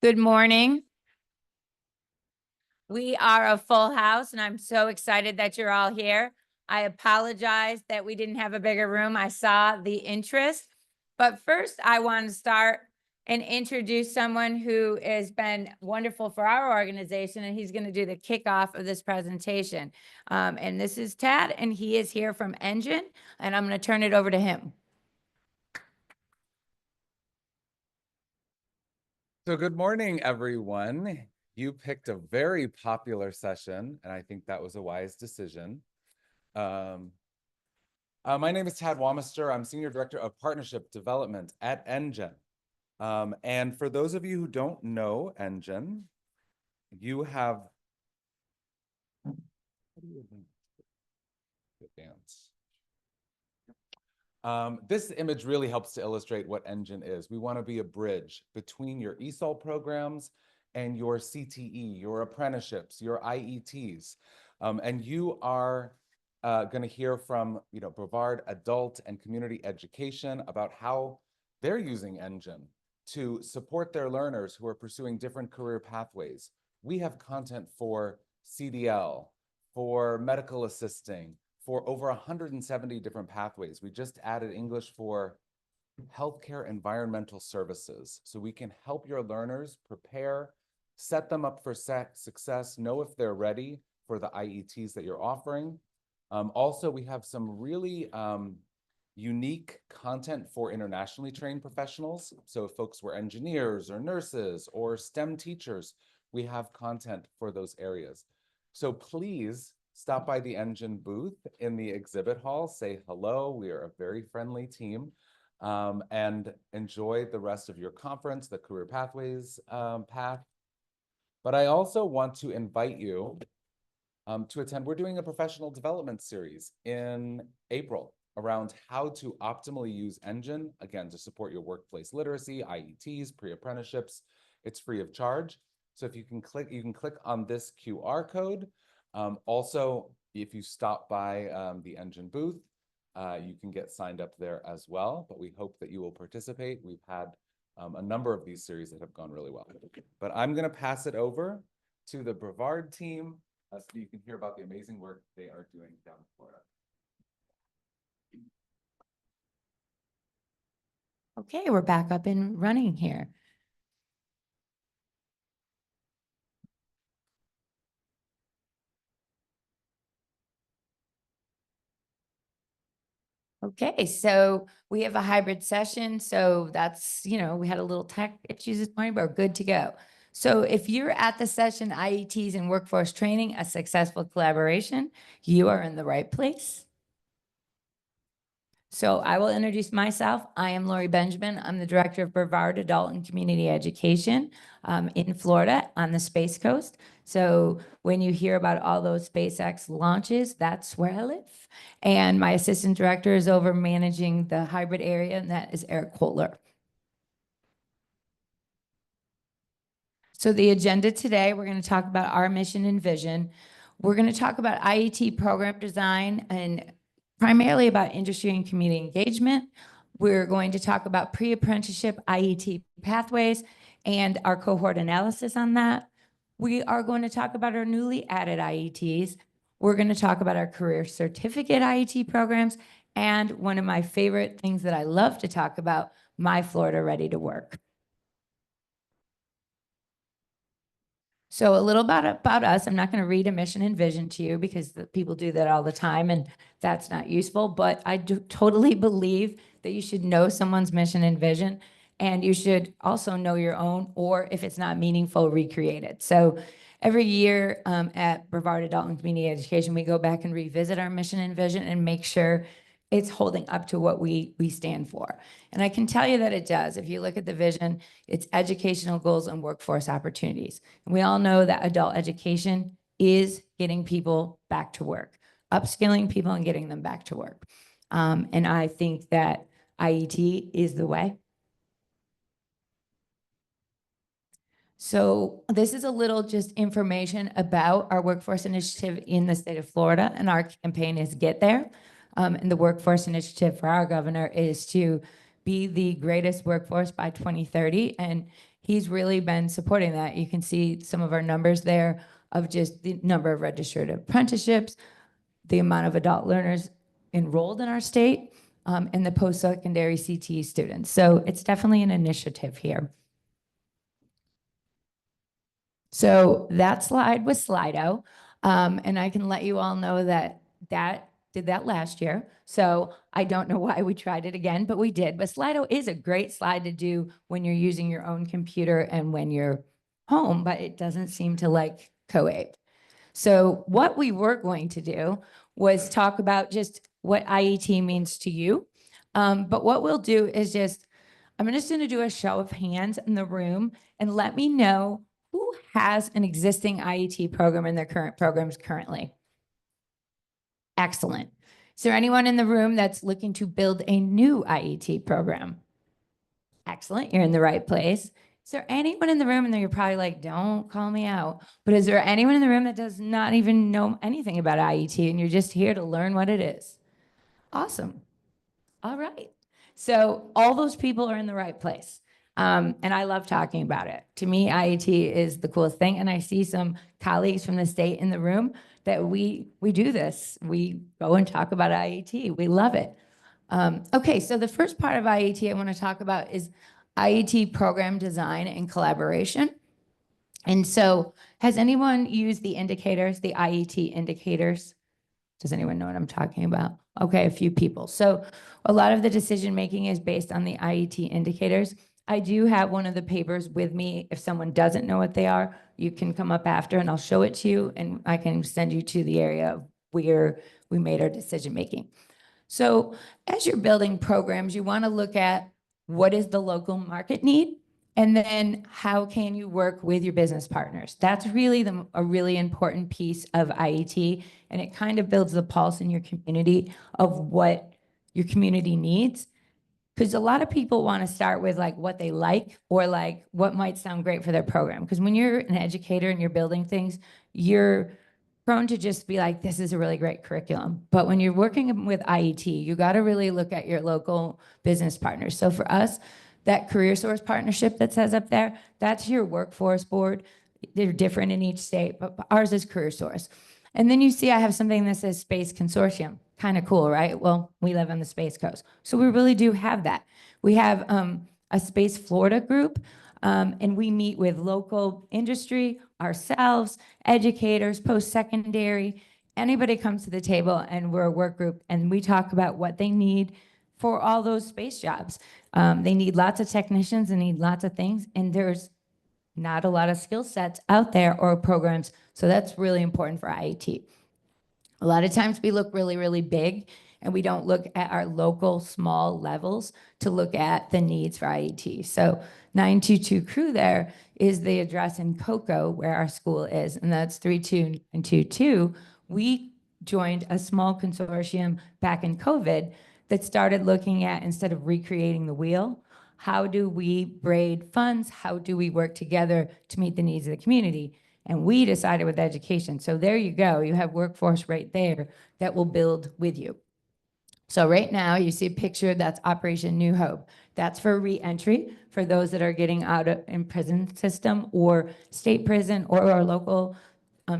Good morning. We are a full house, and I'm so excited that you're all here. I apologize that we didn't have a bigger room. I saw the interest. But first, I want to start and introduce someone who has been wonderful for our organization, and he's going to do the kickoff of this presentation. And this is Tad, and he is here from Engine, and I'm going to turn it over to him. So good morning, everyone. You picked a very popular session, and I think that was a wise decision. My name is Tad Wamister. I'm Senior Director of Partnership Development at Engine. And for those of you who don't know Engine, you have... This image really helps to illustrate what Engine is. We want to be a bridge between your ESOL programs and your CTE, your apprenticeships, your IETs. And you are going to hear from Brevard Adult and Community Education about how they're using Engine to support their learners who are pursuing different career pathways. We have content for CDL, for medical assisting, for over 170 different pathways. We just added English for healthcare environmental services. So we can help your learners prepare, set them up for success, know if they're ready for the IETs that you're offering. Also, we have some really unique content for internationally trained professionals. So if folks were engineers or nurses or STEM teachers, we have content for those areas. So please stop by the Engine booth in the exhibit hall, say hello. We are a very friendly team, and enjoy the rest of your conference, the Career Pathways path. But I also want to invite you to attend. We're doing a professional development series in April around how to optimally use Engine, again, to support your workplace literacy, IETs, pre-apprenticeships. It's free of charge. So if you can click on this QR code. Also, if you stop by the Engine booth, you can get signed up there as well, but we hope that you will participate. We've had a number of these series that have gone really well. But I'm going to pass it over to the Brevard team so you can hear about the amazing work they are doing down in Florida. Okay, we're back up and running here. Okay, so we have a hybrid session. So that's, we had a little tech issues this morning, but we're good to go. So if you're at the session, IETs and workforce training, a successful collaboration, you are in the right place. So I will introduce myself. I am Lori Benjamin. I'm the Director of Brevard Adult and Community Education in Florida on the Space Coast. So when you hear about all those SpaceX launches, that's where I live. And my assistant director is over managing the hybrid area, and that is Eric Kotler. So the agenda today, we're going to talk about our mission and vision. We're going to talk about IET program design and primarily about industry and community engagement. We're going to talk about pre-apprenticeship IET pathways and our cohort analysis on that. We are going to talk about our newly added IETs. We're going to talk about our career certificate IET programs, and one of my favorite things that I love to talk about, My Florida Ready to Work. So a little about us. I'm not going to read a mission and vision to you because people do that all the time, and that's not useful. But I do totally believe that you should know someone's mission and vision, and you should also know your own, or if it's not meaningful, recreate it. So every year at Brevard Adult and Community Education, we go back and revisit our mission and vision and make sure it's holding up to what we stand for. And I can tell you that it does. If you look at the vision, it's educational goals and workforce opportunities. And we all know that adult education is getting people back to work, upskilling people and getting them back to work. And I think that IET is the way. So this is a little just information about our workforce initiative in the state of Florida, and our campaign is Get There. And the workforce initiative for our governor is to be the greatest workforce by 2030. And he's really been supporting that. You can see some of our numbers there of just the number of registered apprenticeships, the amount of adult learners enrolled in our state, and the post-secondary CTE students. So it's definitely an initiative here. So that slide was Slido. And I can let you all know that that did that last year. So I don't know why we tried it again, but we did. But Slido is a great slide to do when you're using your own computer and when you're home, but it doesn't seem to like CoApe. So what we were going to do was talk about just what IET means to you. But what we'll do is I'm just going to do a show of hands in the room and let me know who has an existing IET program in their current programs currently. Excellent. Is there anyone in the room that's looking to build a new IET program? Excellent. You're in the right place. Is there anyone in the room, and then you're probably like, don't call me out, but is there anyone in the room that does not even know anything about IET and you're just here to learn what it is? Awesome. All right. So all those people are in the right place. And I love talking about it. To me, IET is the coolest thing. And I see some colleagues from the state in the room that we do this. We go and talk about IET. We love it. Okay, so the first part of IET I want to talk about is IET program design and collaboration. And so has anyone used the indicators, the IET indicators? Does anyone know what I'm talking about? Okay, a few people. So a lot of the decision making is based on the IET indicators. I do have one of the papers with me. If someone doesn't know what they are, you can come up after and I'll show it to you and I can send you to the area where we made our decision making. So as you're building programs, you want to look at what is the local market need, and then how can you work with your business partners? That's really a really important piece of IET, and it kind of builds the pulse in your community of what your community needs. Because a lot of people want to start with like what they like or like what might sound great for their program. Because when you're an educator and you're building things, you're prone to just be like, this is a really great curriculum. But when you're working with IET, you got to really look at your local business partners. So for us, that career source partnership that says up there, that's your workforce board. They're different in each state, but ours is career source. And then you see I have something that says space consortium. Kind of cool, right? Well, we live on the Space Coast. So we really do have that. We have a Space Florida group, and we meet with local industry, ourselves, educators, post-secondary. Anybody comes to the table and we're a work group and we talk about what they need for all those space jobs. They need lots of technicians and need lots of things, and there's not a lot of skill sets out there or programs. So that's really important for IET. A lot of times we look really, really big and we don't look at our local small levels to look at the needs for IET. So 922 Crew there is the address in Cocoa where our school is, and that's 32922. We joined a small consortium back in COVID that started looking at, instead of recreating the wheel, how do we braid funds? How do we work together to meet the needs of the community? And we decided with education. So there you go. You have workforce right there that will build with you. So right now you see a picture that's Operation New Hope. That's for reentry for those that are getting out of in prison system or state prison or our local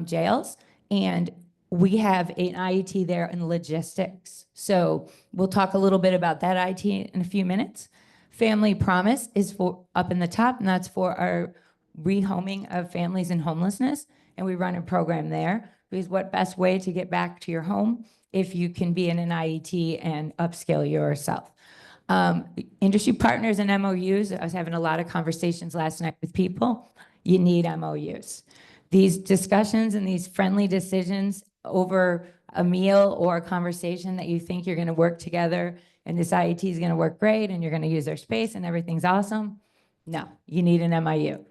jails. And we have an IET there in logistics. So we'll talk a little bit about that IET in a few minutes. Family Promise is for up in the top, and that's for our rehoming of families in homelessness. And we run a program there because what best way to get back to your home if you can be in an IET and upskill yourself. Industry partners and MOUs. I was having a lot of conversations last night with people. You need MOUs. These discussions and these friendly decisions over a meal or a conversation that you think you're going to work together and this IET is going to work great and you're going to use their space and everything's awesome. No, you need an MOU.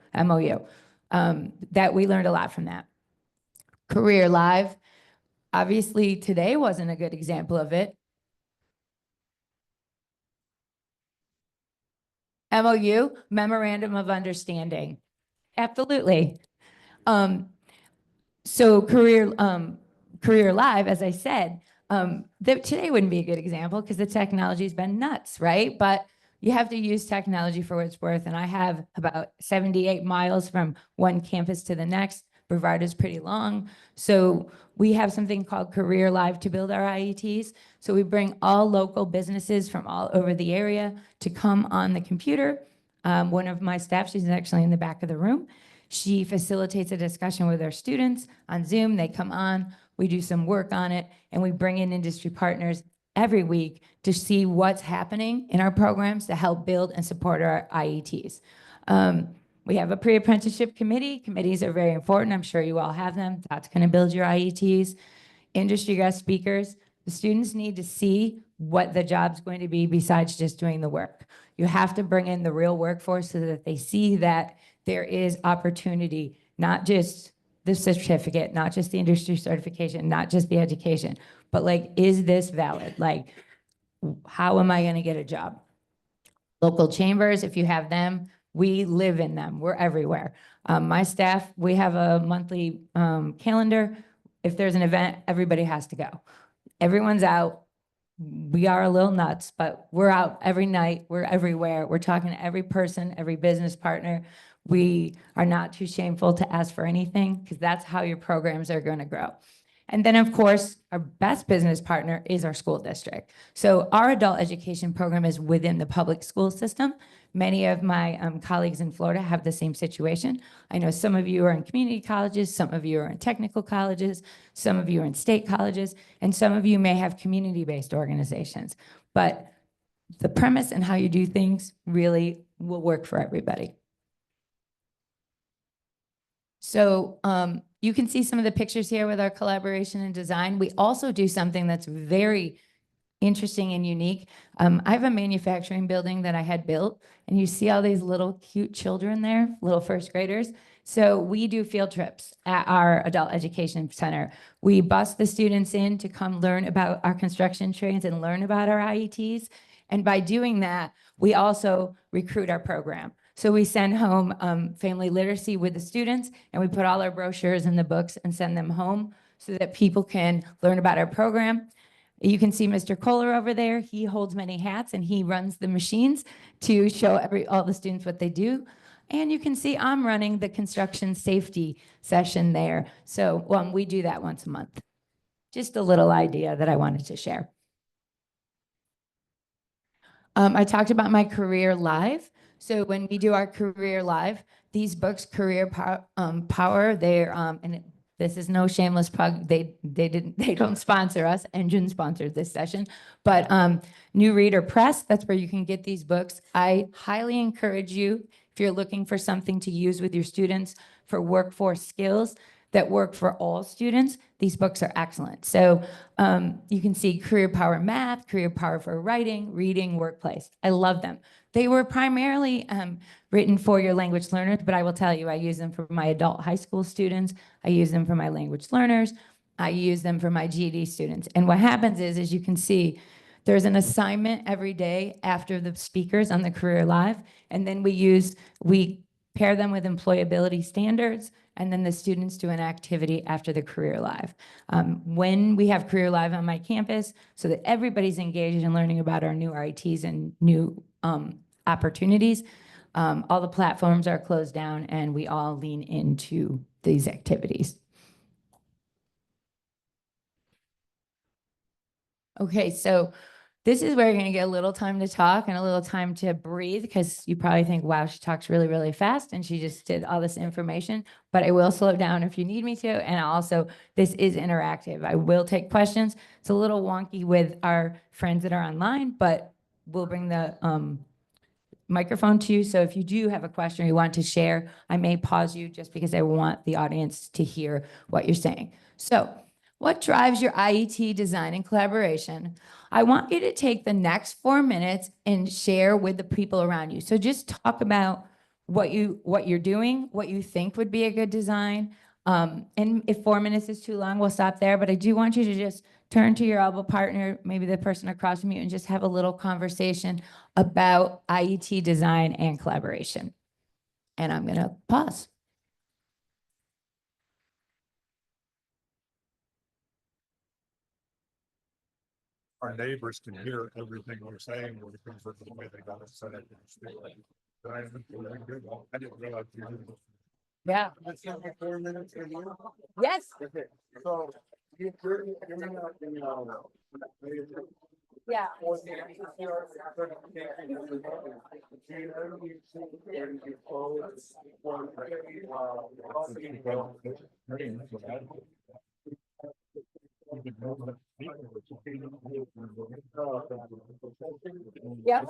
That we learned a lot from that. Career Live. Obviously, today wasn't a good example of it. MOU, Memorandum of Understanding. Absolutely. So Career Live, as I said, today wouldn't be a good example because the technology's been nuts, right? But you have to use technology for what it's worth. And I have about 78 miles from one campus to the next. Brevard is pretty long. So we have something called Career Live to build our IETs. So we bring all local businesses from all over the area to come on the computer. One of my staff, she's actually in the back of the room. She facilitates a discussion with our students on Zoom. They come on, we do some work on it, and we bring in industry partners every week to see what's happening in our programs to help build and support our IETs. We have a pre-apprenticeship committee. Committees are very important. I'm sure you all have them. That's going to build your IETs. Industry guest speakers. The students need to see what the job's going to be besides just doing the work. You have to bring in the real workforce so that they see that there is opportunity, not just the certificate, not just the industry certification, not just the education, but like, is this valid? Like, how am I going to get a job? Local chambers, if you have them, we live in them. We're everywhere. My staff, we have a monthly calendar. If there's an event, everybody has to go. Everyone's out. We are a little nuts, but we're out every night. We're everywhere. We're talking to every person, every business partner. We are not too shameful to ask for anything because that's how your programs are going to grow. And then, of course, our best business partner is our school district. So our adult education program is within the public school system. Many of my colleagues in Florida have the same situation. I know some of you are in community colleges, some of you are in technical colleges, some of you are in state colleges, and some of you may have community-based organizations. But the premise and how you do things really will work for everybody. So you can see some of the pictures here with our collaboration and design. We also do something that's very interesting and unique. I have a manufacturing building that I had built, and you see all these little cute children there, little first graders. So we do field trips at our adult education center. We bus the students in to come learn about our construction trades and learn about our IETs. And by doing that, we also recruit our program. So we send home family literacy with the students, and we put all our brochures in the books and send them home so that people can learn about our program. You can see Mr. Kohler over there. He holds many hats and he runs the machines to show all the students what they do. And you can see I'm running the construction safety session there. So we do that once a month. Just a little idea that I wanted to share. I talked about my career live. So when we do our career live, these books, Career Power, they're and this is no shameless plug. They don't sponsor us. Engine sponsored this session, but New Reader Press. That's where you can get these books. I highly encourage you, if you're looking for something to use with your students for workforce skills that work for all students, these books are excellent. So you can see Career Power Math, Career Power for Writing, Reading, Workplace. I love them. They were primarily written for your language learners, but I will tell you, I use them for my adult high school students. I use them for my language learners. I use them for my GED students. And what happens is, as you can see, there's an assignment every day after the speakers on the Career Live. And then we pair them with employability standards, and then the students do an activity after the Career Live. When we have Career Live on my campus, so that everybody's engaged in learning about our new IETs and new opportunities, all the platforms are closed down and we all lean into these activities. Okay, so this is where you're going to get a little time to talk and a little time to breathe, because you probably think, wow, she talks really, really fast and she just did all this information, but I will slow down if you need me to. And also, this is interactive. I will take questions. It's a little wonky with our friends that are online, but we'll bring the microphone to you. So if you do have a question or you want to share, I may pause you just because I want the audience to hear what you're saying. So what drives your IET design and collaboration? I want you to take the next 4 minutes and share with the people around you. So just talk about what you're doing, what you think would be a good design. And if 4 minutes is too long, we'll stop there. But I do want you to just turn to your elbow partner, maybe the person across from you, and just have a little conversation about IET design and collaboration. And I'm going to pause. our neighbors can hear everything we're saying when it comes to the way they got it set up. I didn't realize. Yeah. Yes. So you're not, Yeah. Yep.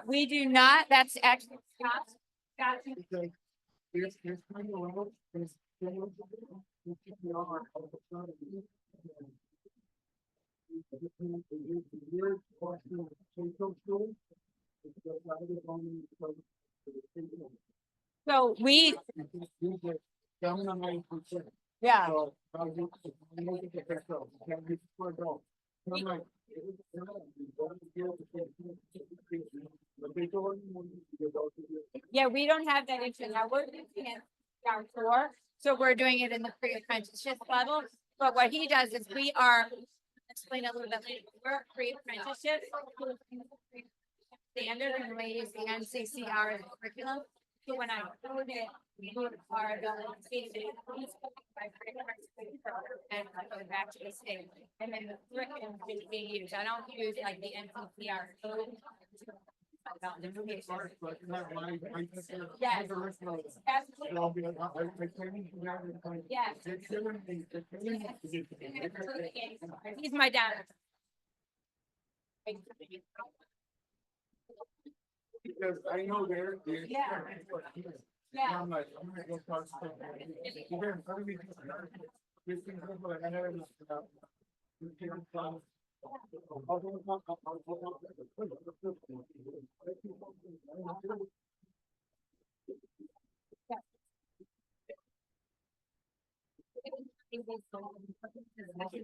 We do not. That's actually Scott's. So we, yeah. Yeah, we don't have that issue now. We're doing it down floor, so we're doing it in the pre-apprenticeship level. But what he does is we are, explain a little bit later, we're pre-apprenticeship standard and we use the NCCR as a curriculum. So when I wrote it, we are ability to and I go back to the state. And then the curriculum is being used. I don't use like the NCCR code. Yes. He's my dad. Because I know they're. Yeah. Yeah. I'm like, I'm gonna go talk to them.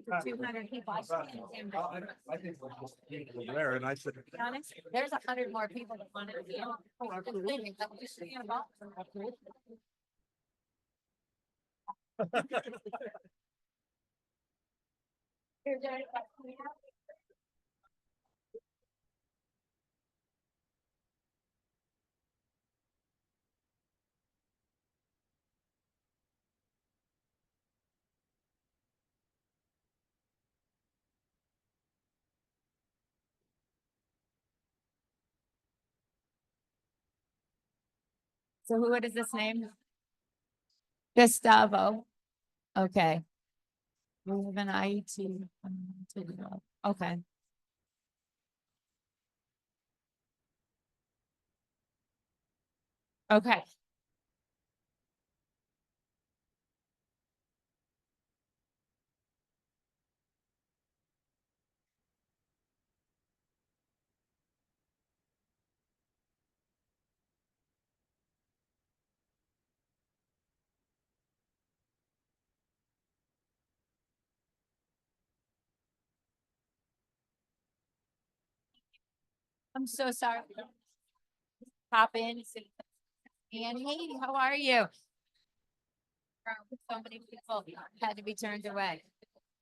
For 200 people. I think we're just there, and I said. honest, there's 100 more people that want to be. So what is this name? Gustavo. Okay. We have an IET. Okay. Okay. I'm so sorry. Pop in. And hey, how are you? So many people had to be turned away.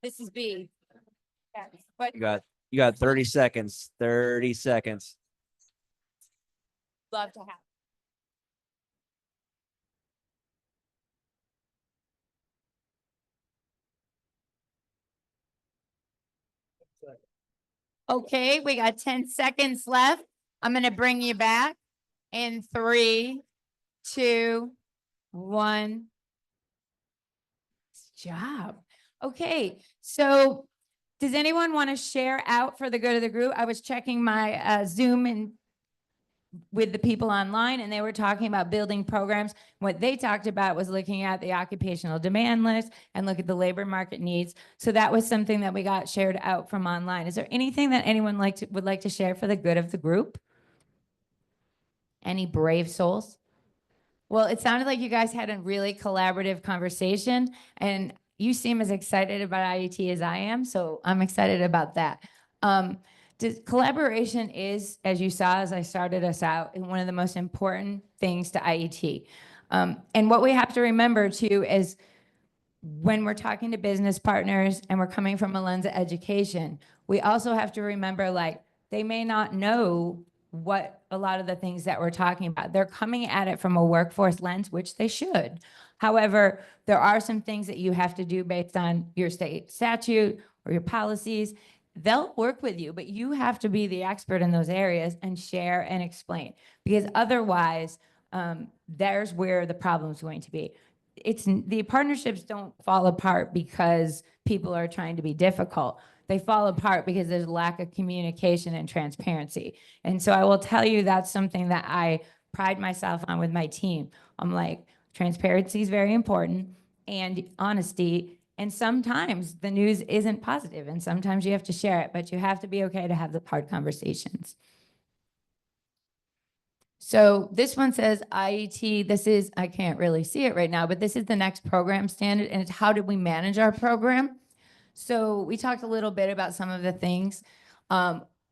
This is B. Yes, but You got 30 seconds. 30 seconds. love to have. Okay, we got 10 seconds left. I'm gonna bring you back in 3, 2, 1. Nice job. Okay, so does anyone want to share out for the good of the group? I was checking my Zoom and with the people online, and they were talking about building programs. What they talked about was looking at the occupational demand list and look at the labor market needs. So that was something that we got shared out from online. Is there anything that anyone would like to share for the good of the group? Any brave souls? Well, it sounded like you guys had a really collaborative conversation, and you seem as excited about IET as I am, so I'm excited about that. Collaboration is, as you saw as I started us out, one of the most important things to IET. And what we have to remember too is when we're talking to business partners and we're coming from a lens of education, we also have to remember, like, they may not know what a lot of the things that we're talking about. They're coming at it from a workforce lens, which they should. However, there are some things that you have to do based on your state statute or your policies. They'll work with you, but you have to be the expert in those areas and share and explain, because otherwise, there's where the problem's going to be. The partnerships don't fall apart because people are trying to be difficult. They fall apart because there's lack of communication and transparency. And so I will tell you, that's something that I pride myself on with my team. I'm like, transparency is very important, and honesty. And sometimes the news isn't positive, and sometimes you have to share it, but you have to be okay to have the hard conversations. So this one says IET. This is, I can't really see it right now, but this is the next program standard, and it's how do we manage our program? So we talked a little bit about some of the things.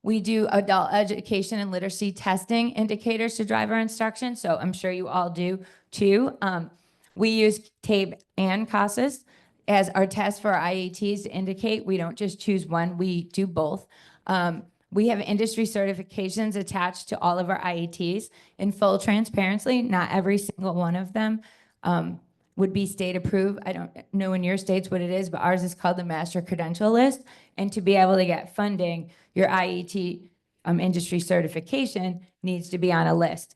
We do adult education and literacy testing indicators to drive our instruction. So I'm sure you all do too. We use TABE and CASAS as our test for our IETs to indicate. We don't just choose one, we do both. We have industry certifications attached to all of our IETs. In full transparency, not every single one of them would be state approved. I don't know in your states what it is, but ours is called the Master Credential List. And to be able to get funding, your IET industry certification needs to be on a list.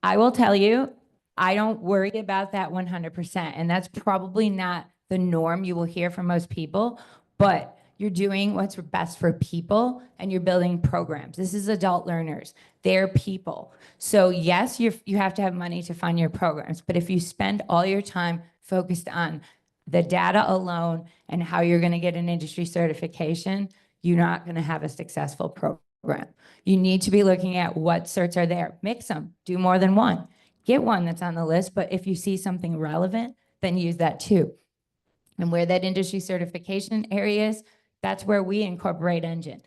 I will tell you, I don't worry about that 100%. And that's probably not the norm you will hear from most people, but you're doing what's best for people and you're building programs. This is adult learners. They're people. So yes, you have to have money to fund your programs, but if you spend all your time focused on the data alone and how you're going to get an industry certification, you're not going to have a successful program. You need to be looking at what certs are there. Mix them. Do more than one. Get one that's on the list, but if you see something relevant, then use that too. And where that industry certification area is, that's where we incorporate Engine.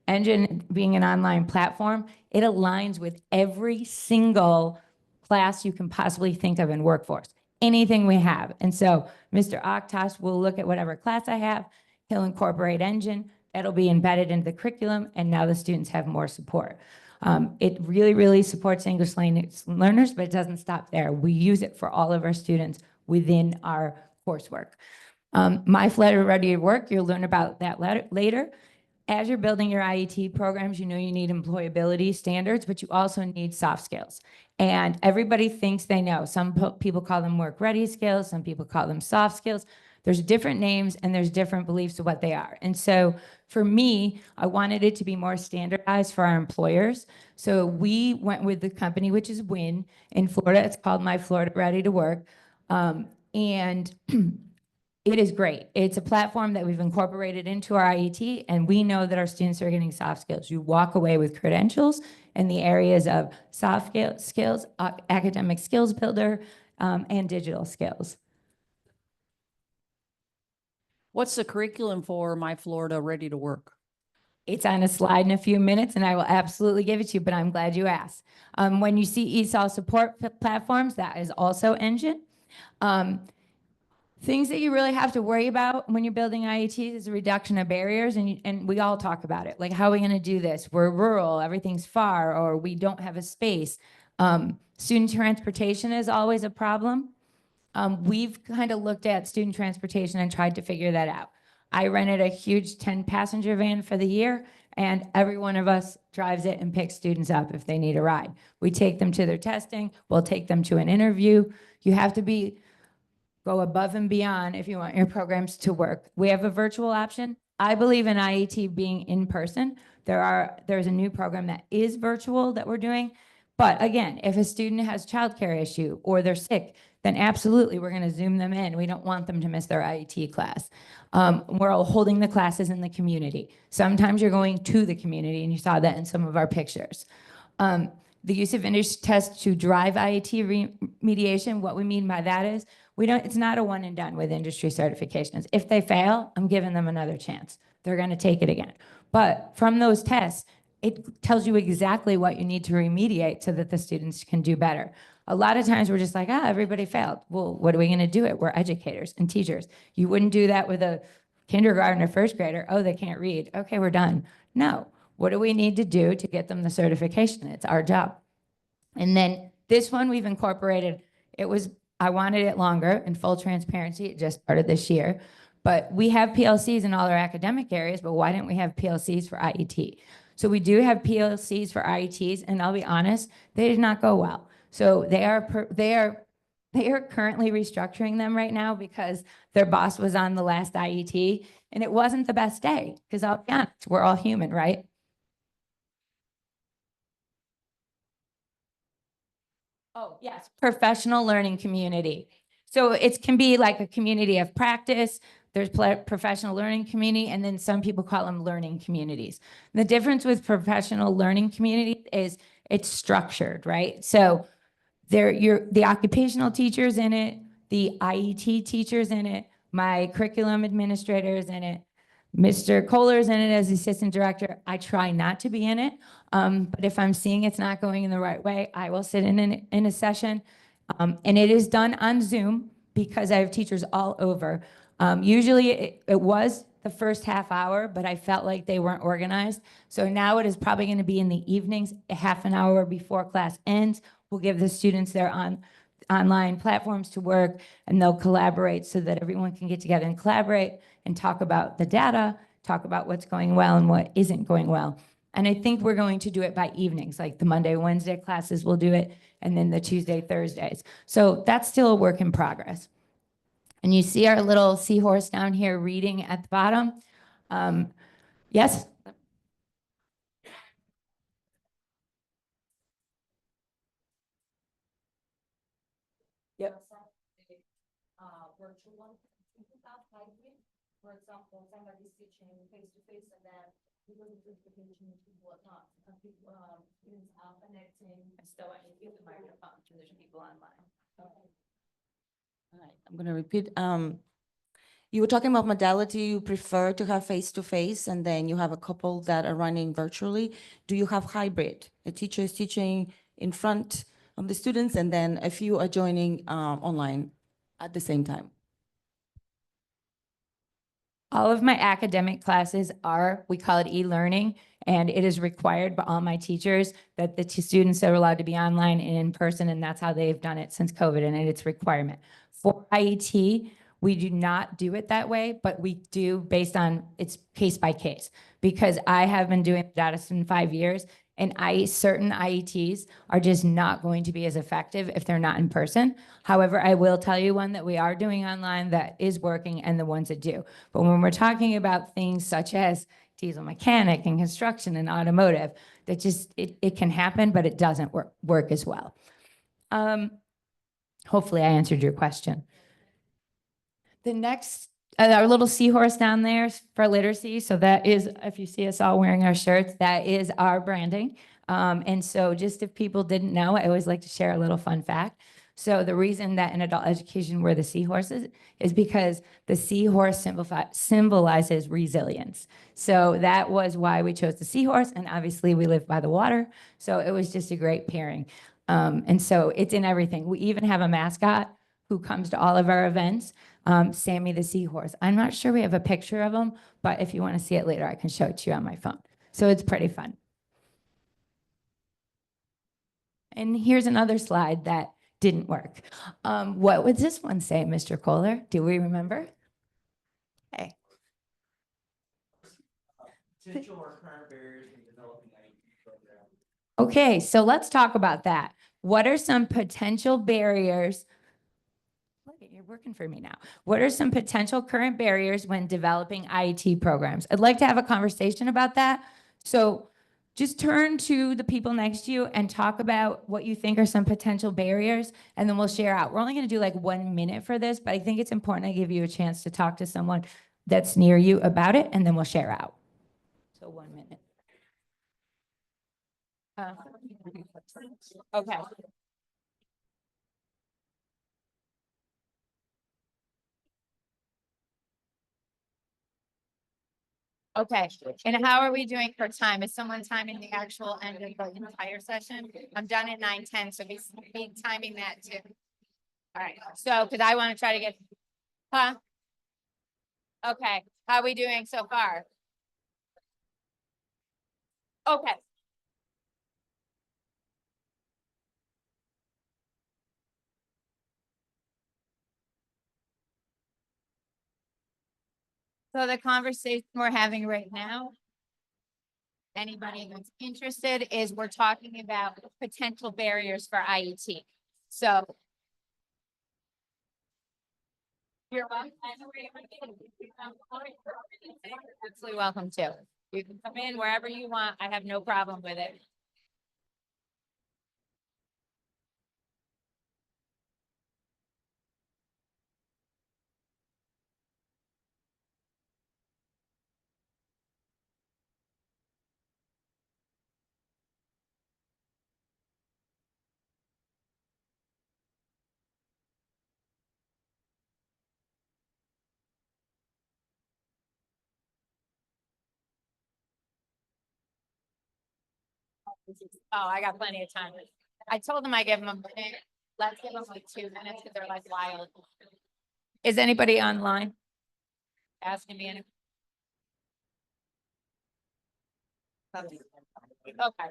Engine being an online platform, it aligns with every single class you can possibly think of in workforce, anything we have. And so Mr. Oktas will look at whatever class I have, he'll incorporate Engine, that'll be embedded into the curriculum, and now the students have more support. It really, really supports English language learners, but it doesn't stop there. We use it for all of our students within our coursework. My Florida Ready to Work, you'll learn about that later. As you're building your IET programs, you know you need employability standards, but you also need soft skills. And everybody thinks they know. Some people call them work ready skills, some people call them soft skills. There's different names and there's different beliefs of what they are. And so for me, I wanted it to be more standardized for our employers. So we went with the company, which is WIN. In Florida, it's called My Florida Ready to Work. And it is great. It's a platform that we've incorporated into our IET, and we know that our students are getting soft skills. You walk away with credentials in the areas of soft skills, academic skills builder, and digital skills. What's the curriculum for My Florida Ready to Work? It's on a slide in a few minutes, and I will absolutely give it to you, but I'm glad you asked. When you see ESOL support platforms, that is also Engine. Things that you really have to worry about when you're building IETs is a reduction of barriers, and we all talk about it. Like, how are we going to do this? We're rural, everything's far, or we don't have a space. Student transportation is always a problem. We've kind of looked at student transportation and tried to figure that out. I rented a huge 10-passenger van for the year, and every one of us drives it and picks students up if they need a ride. We take them to their testing. We'll take them to an interview. You have to go above and beyond if you want your programs to work. We have a virtual option. I believe in IET being in person. There's a new program that is virtual that we're doing. But again, if a student has childcare issue or they're sick, then absolutely we're going to Zoom them in. We don't want them to miss their IET class. We're all holding the classes in the community. Sometimes you're going to the community, and you saw that in some of our pictures. The use of industry tests to drive IET remediation, what we mean by that is, it's not a one and done with industry certifications. If they fail, I'm giving them another chance. They're going to take it again. But from those tests, it tells you exactly what you need to remediate so that the students can do better. A lot of times we're just like, everybody failed. Well, what are we going to do it? We're educators and teachers. You wouldn't do that with a kindergarten or first grader. Oh, they can't read. Okay, we're done. No. What do we need to do to get them the certification? It's our job. And then this one we've incorporated. I wanted it longer, in full transparency. It just started this year. But we have PLCs in all our academic areas, but why didn't we have PLCs for IET? So we do have PLCs for IETs, and I'll be honest, they did not go well. So they are currently restructuring them right now because their boss was on the last IET, and it wasn't the best day, because I'll be honest, we're all human, right? Oh, yes, professional learning community. So it can be like a community of practice. There's professional learning community, and then some people call them learning communities. The difference with professional learning community is it's structured, right? So the occupational teachers in it, the IET teachers in it, my curriculum administrators in it, Mr. Kohler's in it as the assistant director. I try not to be in it, but if I'm seeing it's not going in the right way, I will sit in a session. And it is done on Zoom because I have teachers all over. Usually it was the first half hour, but I felt like they weren't organized. So now it is probably going to be in the evenings, a half an hour before class ends. We'll give the students their online platforms to work, and they'll collaborate so that everyone can get together and collaborate and talk about the data, talk about what's going well and what isn't going well. And I think we're going to do it by evenings, like the Monday, Wednesday classes will do it, and then the Tuesday, Thursdays. So that's still a work in progress. And you see our little seahorse down here reading at the bottom. Yes? Yep. Virtual one, for example, somebody's teaching face-to-face, and then people are presentation to whatnot, students are connecting. So I need to use the microphone, and there's people online. All right, I'm gonna repeat. You were talking about modality, you prefer to have face-to-face, and then you have a couple that are running virtually. Do you have hybrid? A teacher is teaching in front of the students, and then a few are joining online at the same time? All of my academic classes we call it e-learning, and it is required by all my teachers that the students are allowed to be online and in person, and that's how they've done it since COVID, and it's a requirement. For IET, we do not do it that way, but we do based on it's case by case, because I have been doing data in 5 years, and certain IETs are just not going to be as effective if they're not in person. However, I will tell you one that we are doing online that is working, and the ones that do. But when we're talking about things such as diesel mechanic and construction and automotive, that just, it can happen, but it doesn't work as well. Hopefully I answered your question. The next, our little seahorse down there is for literacy. So that is, if you see us all wearing our shirts, that is our branding. And so just if people didn't know, I always like to share a little fun fact. So the reason that in adult education we're the seahorses is because the seahorse symbolizes resilience. So that was why we chose the seahorse. And obviously we live by the water. So it was just a great pairing. And so it's in everything. We even have a mascot who comes to all of our events, Sammy the seahorse. I'm not sure we have a picture of him, but if you want to see it later, I can show it to you on my phone. So it's pretty fun. And here's another slide that didn't work. What would this one say, Mr. Kohler? Do we remember? Okay. Potential or current barriers in developing IEP programs. Okay, so let's talk about that. What are some potential barriers? Look, you're working for me now. What are some potential current barriers when developing IET programs? I'd like to have a conversation about that. So just turn to the people next to you and talk about what you think are some potential barriers, and then we'll share out. We're only going to do like 1 minute for this, but I think it's important I give you a chance to talk to someone that's near you about it, and then we'll share out. So 1 minute. Okay. Okay, and how are we doing for time? Is someone timing the actual end of the entire session? I'm done at 9:10, so be timing that too. All right, so, because I want to try to get, huh? Okay, how are we doing so far? Okay. So the conversation we're having right now, anybody that's interested, is we're talking about potential barriers for IET. So. You're welcome. Absolutely welcome to. You can come in wherever you want. I have no problem with it. Oh, I got plenty of time. I told them I give them a minute. Let's give them like 2 minutes because they're like wild. Is anybody online? Asking me any? Okay.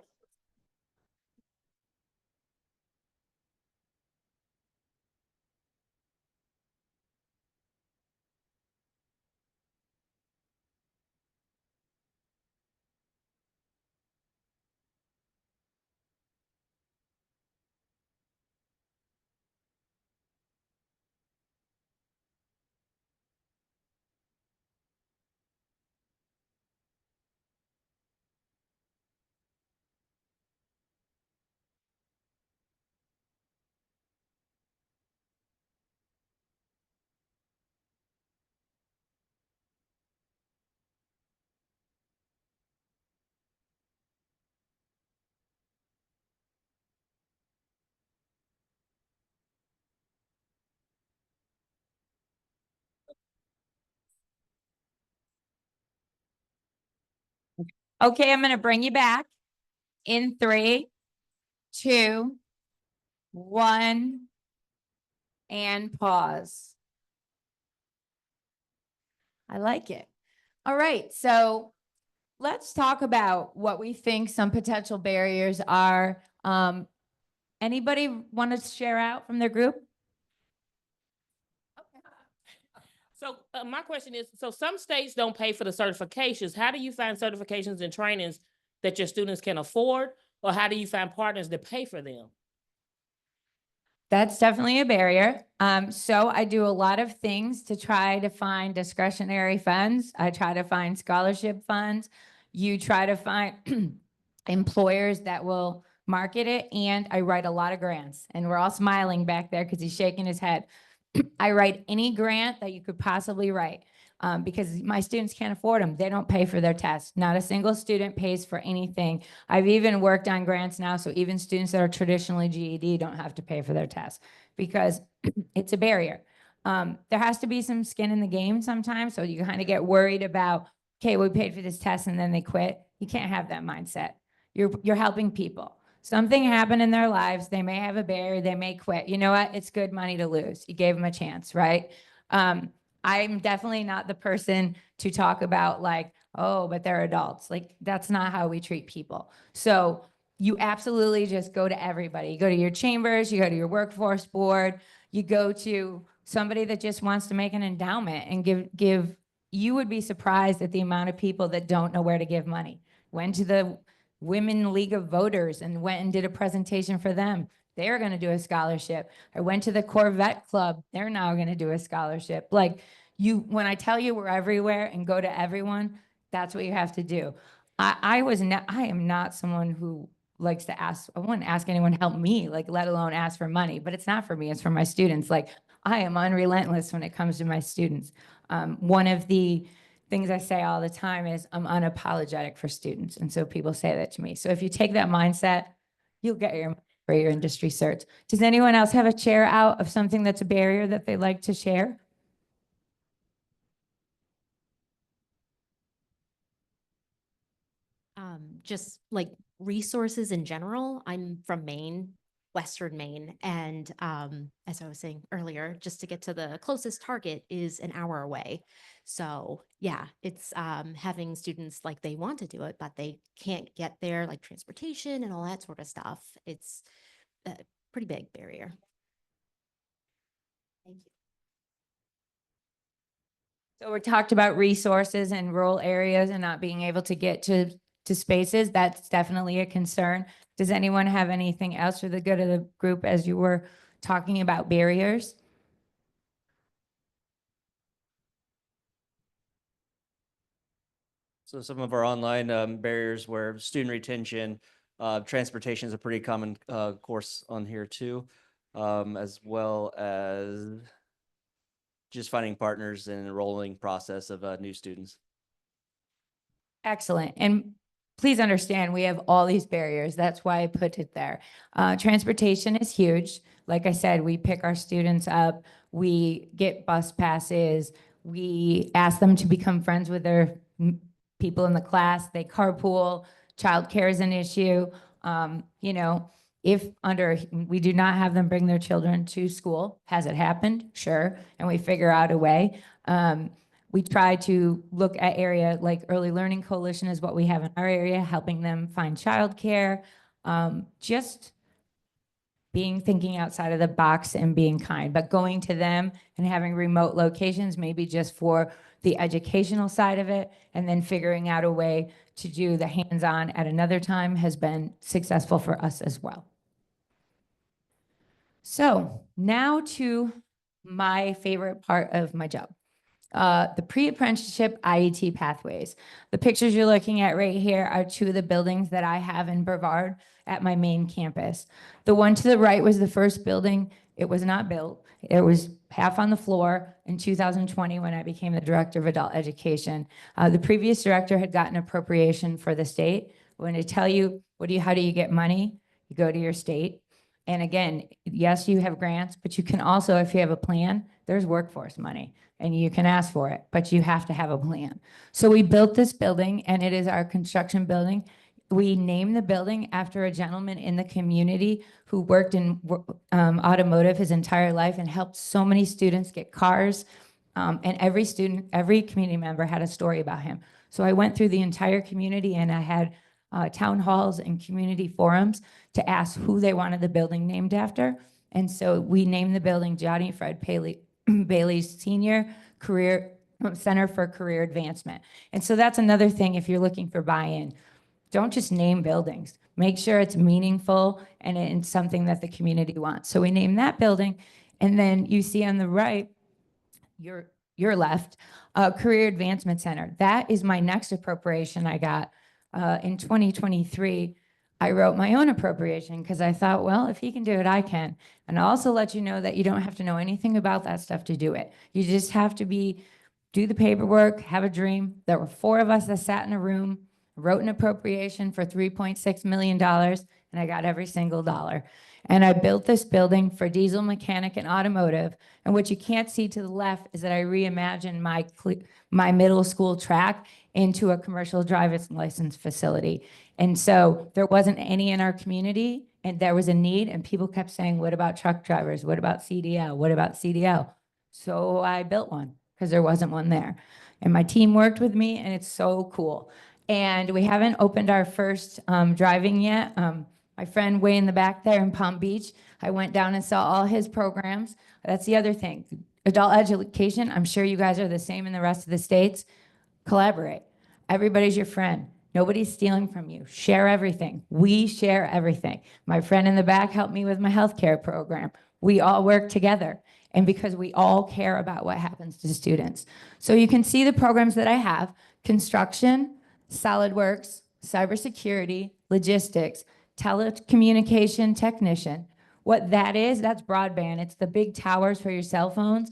Okay, I'm gonna bring you back in 3, 2, 1, and pause. I like it. All right, so let's talk about what we think some potential barriers are. Anybody want to share out from their group? So my question is, so some states don't pay for the certifications. How do you find certifications and trainings that your students can afford? Or how do you find partners that pay for them? That's definitely a barrier. So I do a lot of things to try to find discretionary funds. I try to find scholarship funds. You try to find employers that will market it. And I write a lot of grants. And we're all smiling back there because he's shaking his head. I write any grant that you could possibly write. Because my students can't afford them. They don't pay for their tests. Not a single student pays for anything. I've even worked on grants now, so even students that are traditionally GED don't have to pay for their tests because it's a barrier. There has to be some skin in the game sometimes, so you kind of get worried about, okay, we paid for this test and then they quit. You can't have that mindset. You're helping people. Something happened in their lives. They may have a barrier. They may quit. You know what? It's good money to lose. You gave them a chance, right? I'm definitely not the person to talk about like, oh, but they're adults. Like, that's not how we treat people. So you absolutely just go to everybody. You go to your chambers, you go to your workforce board, you go to somebody that just wants to make an endowment and give. You would be surprised at the amount of people that don't know where to give money. Went to the Women League of Voters and went and did a presentation for them. They're going to do a scholarship. I went to the Corvette Club. They're now going to do a scholarship. Like when I tell you we're everywhere and go to everyone, that's what you have to do. I am not someone who likes to ask. I wouldn't ask anyone to help me, like let alone ask for money, but it's not for me. It's for my students. Like I am unrelentless when it comes to my students. One of the things I say all the time is I'm unapologetic for students. And so people say that to me. So if you take that mindset, you'll get for your industry certs. Does anyone else have a chair out of something that's a barrier that they'd like to share? just like resources in general. I'm from Maine, Western Maine, and as I was saying earlier, just to get to the closest Target is an hour away. So yeah, it's having students like they want to do it, but they can't get there, like transportation and all that sort of stuff. It's a pretty big barrier. Thank you. So we talked about resources in rural areas and not being able to get to spaces. That's definitely a concern. Does anyone have anything else for the good of the group as you were talking about barriers? So some of our online barriers where student retention, transportation is a pretty common course on here too, as well as just finding partners and enrolling process of new students. Excellent. And please understand, we have all these barriers. That's why I put it there. Transportation is huge. Like I said, we pick our students up, we get bus passes, we ask them to become friends with their people in the class, they carpool, childcare is an issue. You know, if we do not have them bring their children to school. Has it happened? Sure. And we figure out a way. We try to look at area like Early Learning Coalition is what we have in our area, helping them find childcare. Just thinking outside of the box and being kind, but going to them and having remote locations, maybe just for the educational side of it, and then figuring out a way to do the hands-on at another time has been successful for us as well. So now to my favorite part of my job. The pre-apprenticeship IET pathways. The pictures you're looking at right here are two of the buildings that I have in Brevard at my main campus. The one to the right was the first building. It was not built. It was half on the floor in 2020 when I became the director of adult education. The previous director had gotten appropriation for the state. When I tell you, how do you get money? You go to your state. And again, yes, you have grants, but you can also, if you have a plan, there's workforce money and you can ask for it, but you have to have a plan. So we built this building and it is our construction building. We named the building after a gentleman in the community who worked in automotive his entire life and helped so many students get cars. And every community member had a story about him. So I went through the entire community and I had town halls and community forums to ask who they wanted the building named after. And so we named the building Johnny Fred Bailey Senior Career Center for Career Advancement. And so that's another thing if you're looking for buy-in. Don't just name buildings. Make sure it's meaningful and it's something that the community wants. So we named that building. And then you see on the right, your left, Career Advancement Center. That is my next appropriation I got in 2023. I wrote my own appropriation because I thought, well, if he can do it, I can. And I'll also let you know that you don't have to know anything about that stuff to do it. You just have to do the paperwork, have a dream. There were 4 of us that sat in a room, wrote an appropriation for $3.6 million, and I got every single dollar. And I built this building for diesel, mechanic, and automotive. And what you can't see to the left is that I reimagined my middle school track into a commercial driver's license facility. And so there wasn't any in our community, and there was a need, and people kept saying, what about truck drivers? What about CDL? What about CDL? So I built one because there wasn't one there. And my team worked with me, and it's so cool. And we haven't opened our first driving yet. My friend way in the back there in Palm Beach, I went down and saw all his programs. That's the other thing. Adult education, I'm sure you guys are the same in the rest of the states. Collaborate. Everybody's your friend. Nobody's stealing from you. Share everything. We share everything. My friend in the back helped me with my healthcare program. We all work together. And because we all care about what happens to students. So you can see the programs that I have: construction, SolidWorks, cybersecurity, logistics, telecommunication technician. What that is, that's broadband. It's the big towers for your cell phones.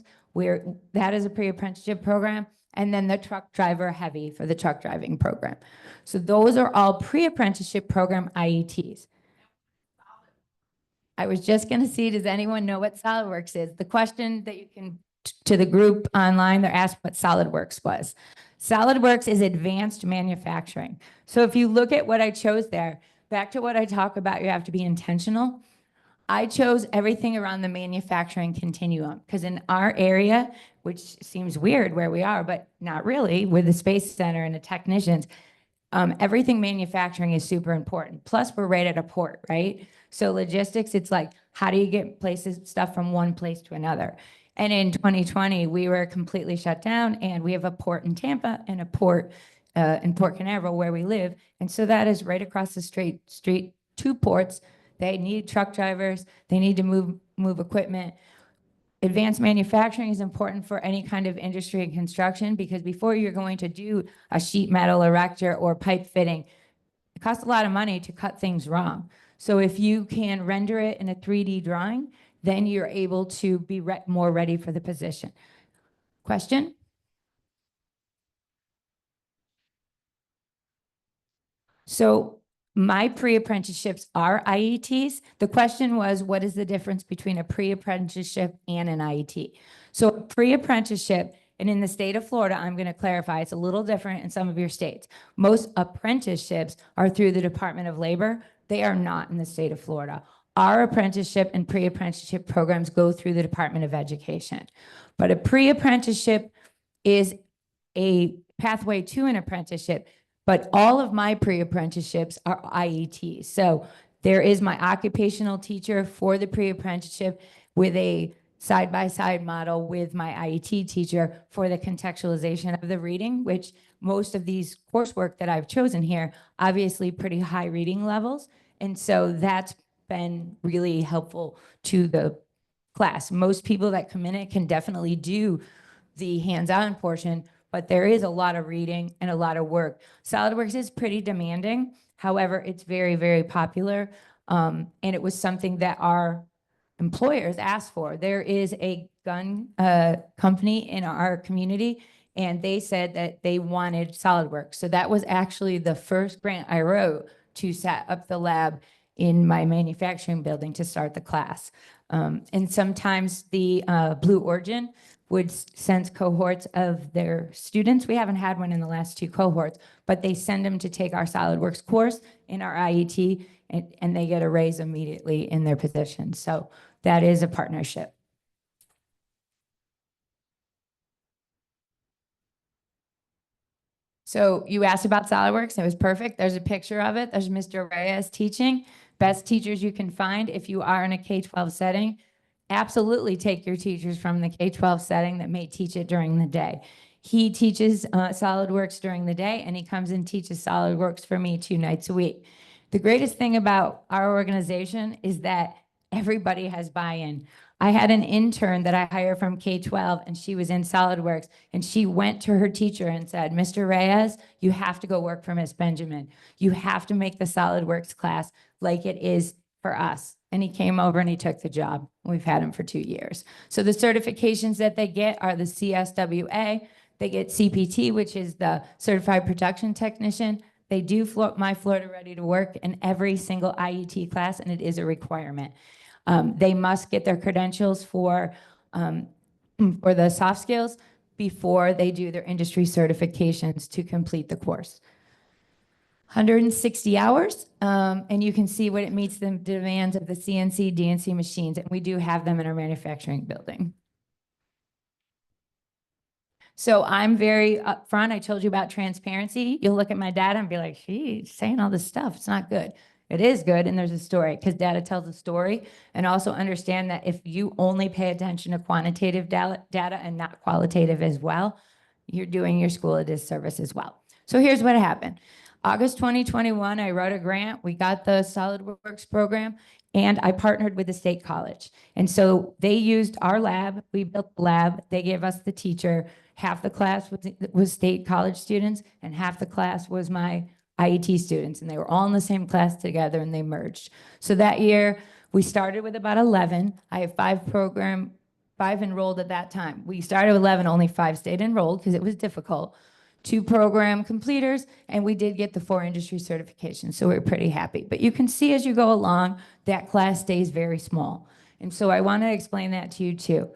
That is a pre-apprenticeship program. And then the truck driver heavy for the truck driving program. So those are all pre-apprenticeship program IETs. I was just going to see, does anyone know what SolidWorks is? The question that you can to the group online, they're asked what SolidWorks was. SolidWorks is advanced manufacturing. So if you look at what I chose there, back to what I talk about, you have to be intentional. I chose everything around the manufacturing continuum because in our area, which seems weird where we are, but not really, with the Space Center and the technicians, everything manufacturing is super important. Plus, we're right at a port, right? So logistics, it's like, how do you get stuff from one place to another? And in 2020, we were completely shut down, and we have a port in Tampa and a port in Port Canaveral where we live. And so that is right across the street, two ports. They need truck drivers. They need to move equipment. Advanced manufacturing is important for any kind of industry and construction because before you're going to do a sheet metal erector or pipe fitting, it costs a lot of money to cut things wrong. So if you can render it in a 3D drawing, then you're able to be more ready for the position. Question? So my pre-apprenticeships are IETs. The question was, what is the difference between a pre-apprenticeship and an IET? So a pre-apprenticeship, and in the state of Florida, I'm going to clarify, it's a little different in some of your states. Most apprenticeships are through the Department of Labor. They are not in the state of Florida. Our apprenticeship and pre-apprenticeship programs go through the Department of Education. But a pre-apprenticeship is a pathway to an apprenticeship. But all of my pre-apprenticeships are IETs. So there is my occupational teacher for the pre-apprenticeship with a side-by-side model with my IET teacher for the contextualization of the reading, which most of these coursework that I've chosen here, obviously pretty high reading levels. And so that's been really helpful to the class. Most people that come in it can definitely do the hands-on portion, but there is a lot of reading and a lot of work. SolidWorks is pretty demanding. However, it's very, very popular. And it was something that our employers asked for. There is a gun company in our community, and they said that they wanted SolidWorks. So that was actually the first grant I wrote to set up the lab in my manufacturing building to start the class. And sometimes the Blue Origin would send cohorts of their students. We haven't had one in the last 2 cohorts, but they send them to take our SolidWorks course in our IET, and they get a raise immediately in their position. So that is a partnership. So you asked about SolidWorks. It was perfect. There's a picture of it. There's Mr. Reyes teaching. Best teachers you can find if you are in a K-12 setting. Absolutely take your teachers from the K-12 setting that may teach it during the day. He teaches SolidWorks during the day, and he comes and teaches SolidWorks for me 2 nights a week. The greatest thing about our organization is that everybody has buy-in. I had an intern that I hired from K-12, and she was in SolidWorks, and she went to her teacher and said, Mr. Reyes, you have to go work for Miss Benjamin. You have to make the SolidWorks class like it is for us. And he came over and he took the job. We've had him for 2 years. So the certifications that they get are the CSWA. They get CPT, which is the Certified Production Technician. They do my Florida Ready to Work in every single IET class, and it is a requirement. They must get their credentials for the soft skills before they do their industry certifications to complete the course. 160 hours, and you can see what it meets the demands of the CNC, DNC machines, and we do have them in our manufacturing building. So I'm very upfront. I told you about transparency. You'll look at my data and be like, she's saying all this stuff. It's not good. It is good, and there's a story, because data tells a story. And also understand that if you only pay attention to quantitative data and not qualitative as well, you're doing your school a disservice as well. So here's what happened. August 2021, I wrote a grant. We got the SolidWorks program, and I partnered with the state college. And so they used our lab. We built the lab. They gave us the teacher. Half the class was state college students, and half the class was my IET students. And they were all in the same class together, and they merged. So that year, we started with about 11. I have 5 enrolled at that time. We started with 11, only 5 stayed enrolled because it was difficult. 2 program completers, and we did get the 4 industry certifications, so we're pretty happy. But you can see as you go along, that class stays very small. And so I want to explain that to you too.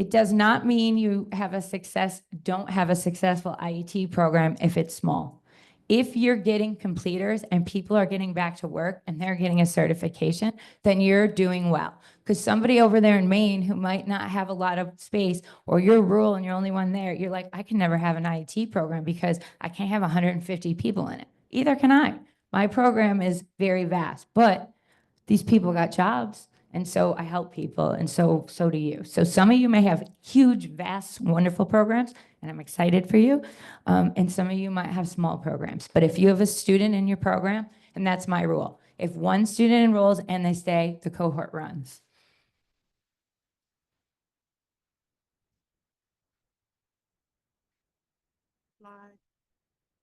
It does not mean you don't have a successful IET program if it's small. If you're getting completers and people are getting back to work and they're getting a certification, then you're doing well. Because somebody over there in Maine who might not have a lot of space, or you're rural and you're only one there, you're like, I can never have an IET program because I can't have 150 people in it. Either can I. My program is very vast, but these people got jobs. And so I help people, and so do you. So some of you may have huge, vast, wonderful programs, and I'm excited for you. And some of you might have small programs. But if you have a student in your program, and that's my rule, if one student enrolls and they stay, the cohort runs.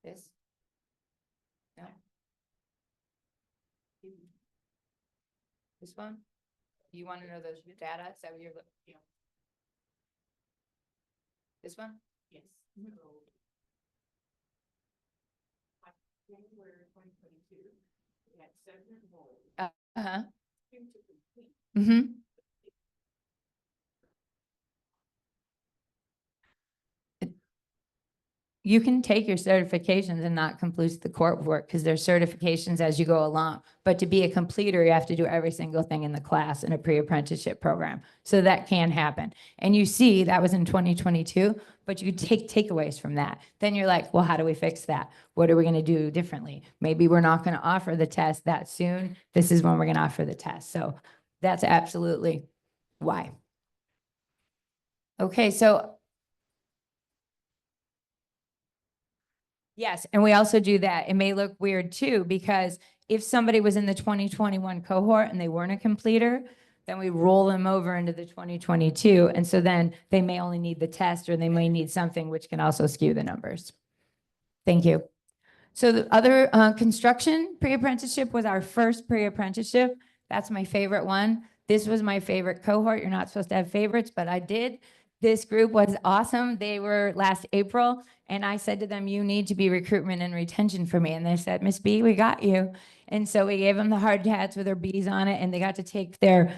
This? No. This one? You want to know those data? Is that what you're looking? This one? Yes. Uh-huh. Mm-hmm. You can take your certifications and not complete the court work because there's certifications as you go along. But to be a completer, you have to do every single thing in the class in a pre-apprenticeship program. So that can happen. And you see that was in 2022, but you take takeaways from that. Then you're like, well, how do we fix that? What are we going to do differently? Maybe we're not going to offer the test that soon. This is when we're going to offer the test. So that's absolutely why. Okay, so yes, and we also do that. It may look weird too, because if somebody was in the 2021 cohort and they weren't a completer, then we roll them over into the 2022. And so then they may only need the test or they may need something which can also skew the numbers. Thank you. So the other construction pre-apprenticeship was our first pre-apprenticeship. That's my favorite one. This was my favorite cohort. You're not supposed to have favorites, but I did. This group was awesome. They were last April, and I said to them, you need to be recruitment and retention for me. And they said, Miss B, we got you. And so we gave them the hard hats with their B's on it, and they got to take their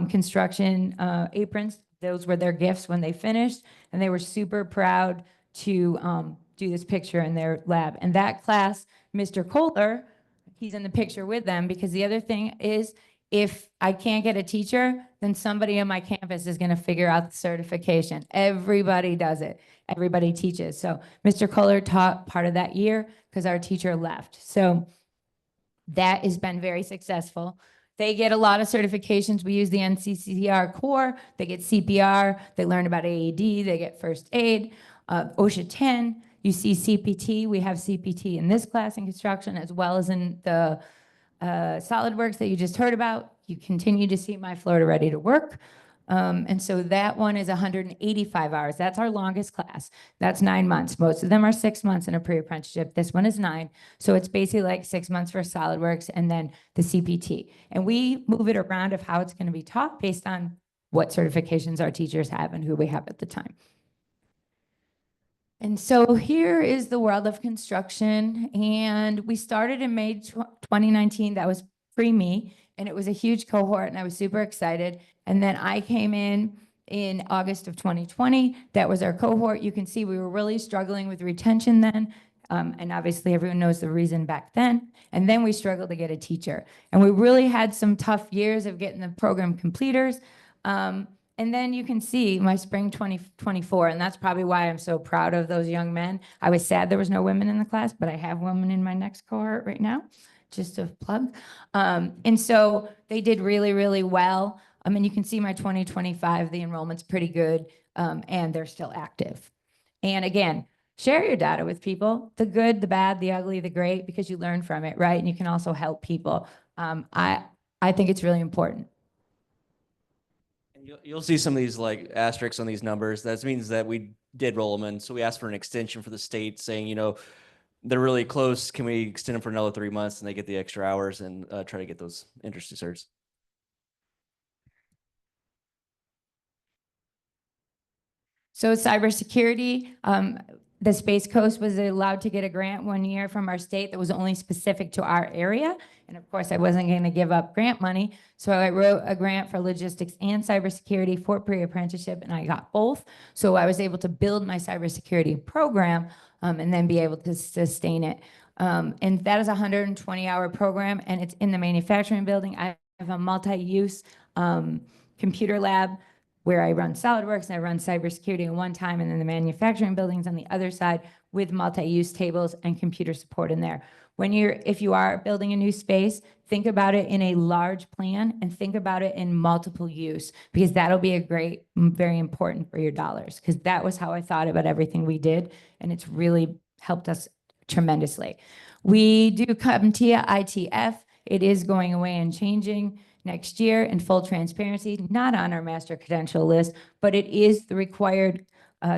construction aprons. Those were their gifts when they finished, and they were super proud to do this picture in their lab. And that class, Mr. Kohler, he's in the picture with them, because the other thing is, if I can't get a teacher, then somebody on my campus is going to figure out the certification. Everybody does it. Everybody teaches. So Mr. Kohler taught part of that year because our teacher left. So that has been very successful. They get a lot of certifications. We use the NCCR core. They get CPR. They learn about AED. They get first aid. OSHA 10. You see CPT. We have CPT in this class in construction as well as in the SolidWorks that you just heard about. You continue to see My Florida Ready to Work. And so that one is 185 hours. That's our longest class. That's 9 months. Most of them are 6 months in a pre-apprenticeship. This one is 9. So it's basically like 6 months for SolidWorks and then the CPT. And we move it around of how it's going to be taught based on what certifications our teachers have and who we have at the time. And so here is the world of construction. And we started in May 2019. That was pre-me. And it was a huge cohort. And I was super excited. And then I came in August of 2020. That was our cohort. You can see we were really struggling with retention then. And obviously everyone knows the reason back then. And then we struggled to get a teacher. And we really had some tough years of getting the program completers. And then you can see my spring 2024, and that's probably why I'm so proud of those young men. I was sad there was no women in the class, but I have women in my next cohort right now, just a plug. And so they did really, really well. I mean, you can see my 2025, the enrollment's pretty good, and they're still active. And again, share your data with people, the good, the bad, the ugly, the great, because you learn from it, right? And you can also help people. I think it's really important. You'll see some of these like asterisks on these numbers. That means that we did roll them in. So we asked for an extension for the state saying, you know, they're really close. Can we extend them for another 3 months and they get the extra hours and try to get those interest certs? So cybersecurity, the Space Coast was allowed to get a grant one year from our state that was only specific to our area. And of course, I wasn't going to give up grant money. So I wrote a grant for logistics and cybersecurity for pre-apprenticeship, and I got both. So I was able to build my cybersecurity program and then be able to sustain it. And that is a 120-hour program, and it's in the manufacturing building. I have a multi-use computer lab where I run SolidWorks and I run cybersecurity at one time, and then the manufacturing buildings on the other side with multi-use tables and computer support in there. If you are building a new space, think about it in a large plan and think about it in multiple use, because that'll be very important for your dollars, because that was how I thought about everything we did, and it's really helped us tremendously. We do CompTIA ITF. It is going away and changing next year. In full transparency, not on our master credential list, but it is the required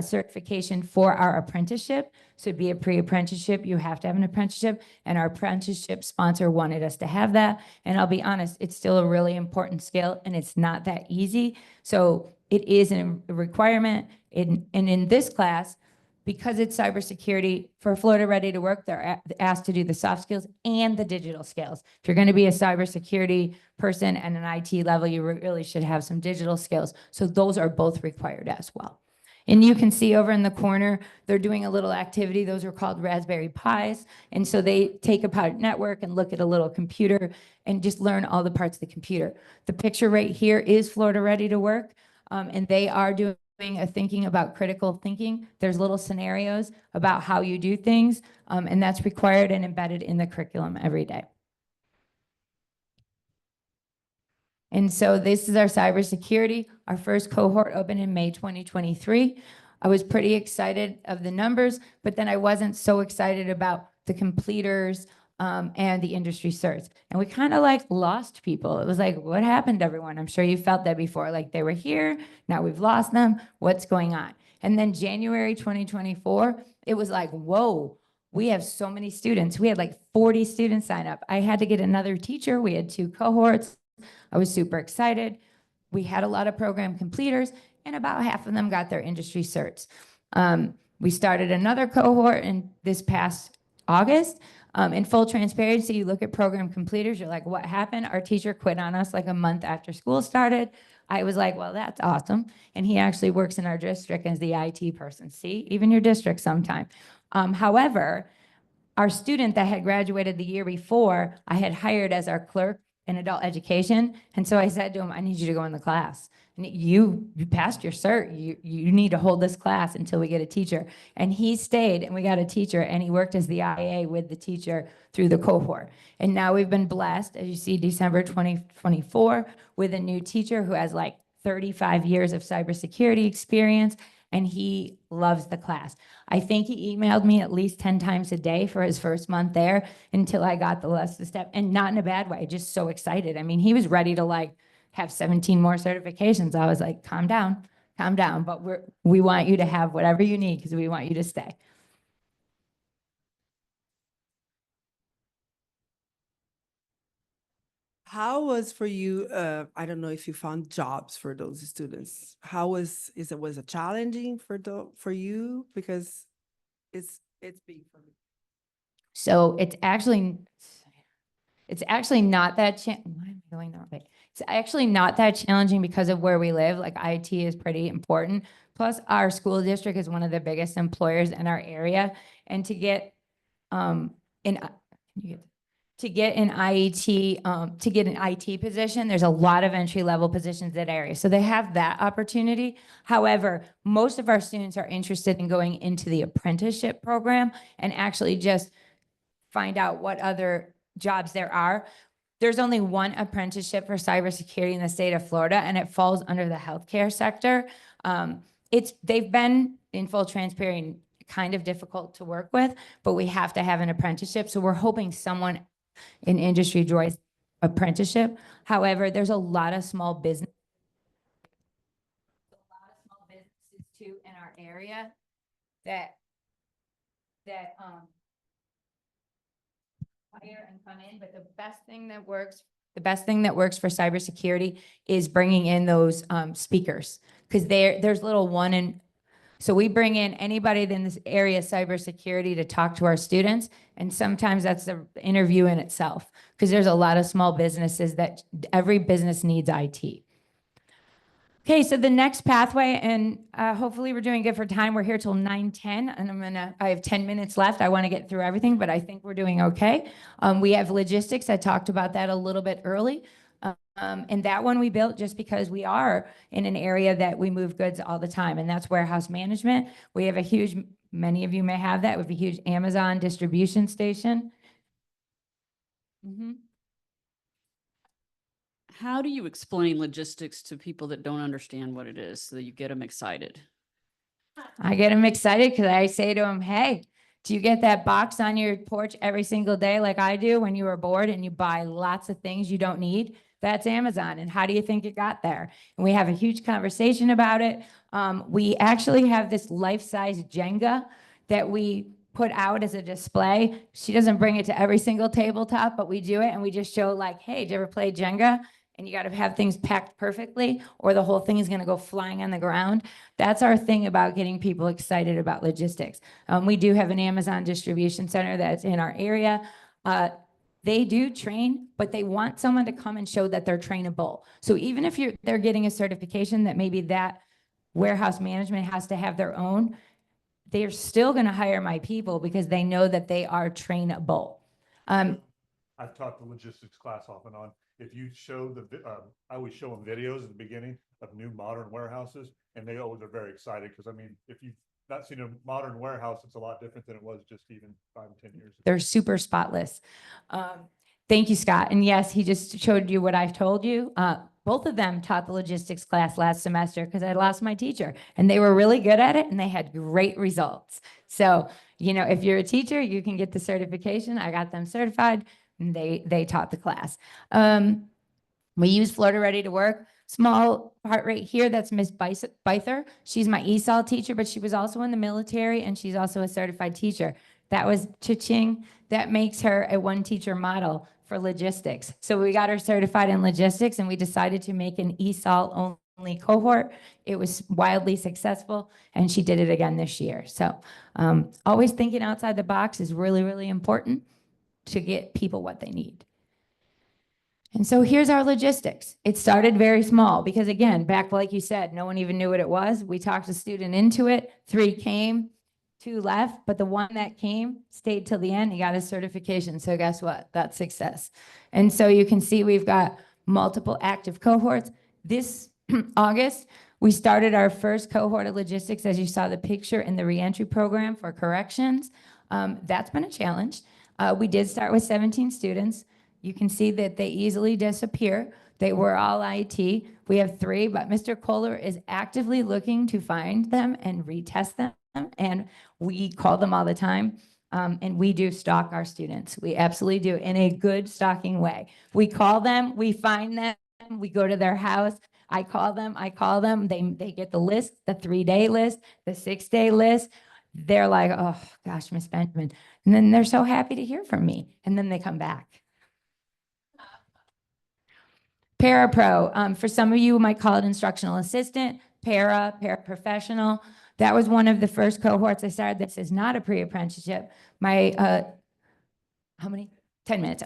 certification for our apprenticeship. So to be a pre-apprenticeship, you have to have an apprenticeship, and our apprenticeship sponsor wanted us to have that. And I'll be honest, it's still a really important skill, and it's not that easy. So it is a requirement. And in this class, because it's cybersecurity, for Florida Ready to Work, they're asked to do the soft skills and the digital skills. If you're going to be a cybersecurity person and an IT level, you really should have some digital skills. So those are both required as well. And you can see over in the corner, they're doing a little activity. Those are called Raspberry Pis. And so they take apart network and look at a little computer and just learn all the parts of the computer. The picture right here is Florida Ready to Work, and they are doing a thinking about critical thinking. There's little scenarios about how you do things, and that's required and embedded in the curriculum every day. And so this is our cybersecurity. Our first cohort opened in May 2023. I was pretty excited of the numbers, but then I wasn't so excited about the completers and the industry certs. And we kind of like lost people. It was like, what happened to everyone? I'm sure you felt that before. Like they were here, now we've lost them. What's going on? And then January 2024, it was like, whoa, we have so many students. We had like 40 students sign up. I had to get another teacher. We had 2 cohorts. I was super excited. We had a lot of program completers, and about half of them got their industry certs. We started another cohort in this past August. In full transparency, you look at program completers, you're like, what happened? Our teacher quit on us like a month after school started. I was like, well, that's awesome. And he actually works in our district as the IT person. See, even your district sometime. However, our student that had graduated the year before, I had hired as our clerk in adult education. And so I said to him, I need you to go in the class. And you passed your cert. You need to hold this class until we get a teacher. And he stayed, and we got a teacher, and he worked as the IA with the teacher through the cohort. And now we've been blessed, as you see, December 2024, with a new teacher who has like 35 years of cybersecurity experience, and he loves the class. I think he emailed me at least 10 times a day for his first month there until I got the rest of the step, and not in a bad way, just so excited. I mean, he was ready to like have 17 more certifications. I was like, calm down, but we want you to have whatever you need because we want you to stay. How was for you, I don't know if you found jobs for those students. How was it challenging for you? Because it's big for me. So it's actually not that why am I going the wrong way? It's actually not that challenging because of where we live. Like IT is pretty important. Plus our school district is one of the biggest employers in our area. And to get an IET, to get an IT position, there's a lot of entry-level positions in that area. So they have that opportunity. However, most of our students are interested in going into the apprenticeship program and actually just find out what other jobs there are. There's only one apprenticeship for cybersecurity in the state of Florida, and it falls under the healthcare sector. They've been, in full transparency, kind of difficult to work with, but we have to have an apprenticeship. So we're hoping someone in industry joins apprenticeship. However, there's a lot of small businesses too in our area that hire and come in, but the best thing that works for cybersecurity is bringing in those speakers, because there's little So we bring in anybody in this area of cybersecurity to talk to our students. And sometimes that's the interview in itself, because there's a lot of small businesses that every business needs IT. Okay, so the next pathway, and hopefully we're doing good for time. We're here till 9:10, and I have 10 minutes left. I want to get through everything, but I think we're doing okay. We have logistics. I talked about that a little bit early. And that one we built just because we are in an area that we move goods all the time, and that's warehouse management. We have a huge, many of you may have that, with a huge Amazon distribution station. How do you explain logistics to people that don't understand what it is so that you get them excited? I get them excited because I say to them, hey, do you get that box on your porch every single day like I do when you are bored and you buy lots of things you don't need? That's Amazon. And how do you think it got there? And we have a huge conversation about it. We actually have this life-size Jenga that we put out as a display. She doesn't bring it to every single tabletop, but we do it. And we just show like, hey, did you ever play Jenga? And you got to have things packed perfectly or the whole thing is going to go flying on the ground. That's our thing about getting people excited about logistics. We do have an Amazon distribution center that's in our area. They do train, but they want someone to come and show that they're trainable. So even if they're getting a certification that maybe that warehouse management has to have their own, they're still going to hire my people because they know that they are trainable. I've taught the logistics class off and on. If you show I always show them videos at the beginning of new modern warehouses, and they always are very excited because, I mean, if you've not seen a modern warehouse, it's a lot different than it was just even 5 or 10 years ago. They're super spotless. Thank you, Scott. And yes, he just showed you what I've told you. Both of them taught the logistics class last semester because I lost my teacher, and they were really good at it and they had great results. So, you know, if you're a teacher, you can get the certification. I got them certified and they taught the class. We use Florida Ready to Work. Small part right here, that's Miss Byther. She's my ESOL teacher, but she was also in the military and she's also a certified teacher. That was Cha-ching. That makes her a one teacher model for logistics. So we got her certified in logistics and we decided to make an ESOL only cohort. It was wildly successful and she did it again this year. So always thinking outside the box is really, really important to get people what they need. And so here's our logistics. It started very small because, again, back like you said, no one even knew what it was. We talked a student into it. 3 came, 2 left, but the one that came stayed till the end. He got his certification. So guess what? That's success. And so you can see we've got multiple active cohorts. This August, we started our first cohort of logistics, as you saw the picture in the reentry program for corrections. That's been a challenge. We did start with 17 students. You can see that they easily disappear. They were all IT. We have 3, but Mr. Kohler is actively looking to find them and retest them. And we call them all the time. And we do stalk our students. We absolutely do, in a good stalking way. We call them, we find them, we go to their house. I call them. They get the list, the 3-day list, the 6-day list. They're like, oh gosh, Miss Benjamin. And then they're so happy to hear from me. And then they come back. Parapro, for some of you might call it instructional assistant, paraprofessional. That was one of the first cohorts I started. This is not a pre-apprenticeship. My, how many? 10 minutes.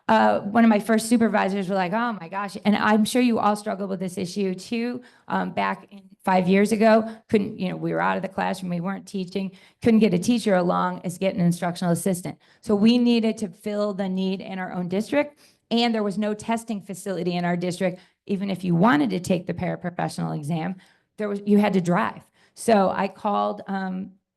One of my first supervisors were like, oh my gosh. And I'm sure you all struggled with this issue too. Back 5 years ago, we were out of the classroom, we weren't teaching, couldn't get a teacher along as get an instructional assistant. So we needed to fill the need in our own district. And there was no testing facility in our district. Even if you wanted to take the paraprofessional exam, you had to drive. So I called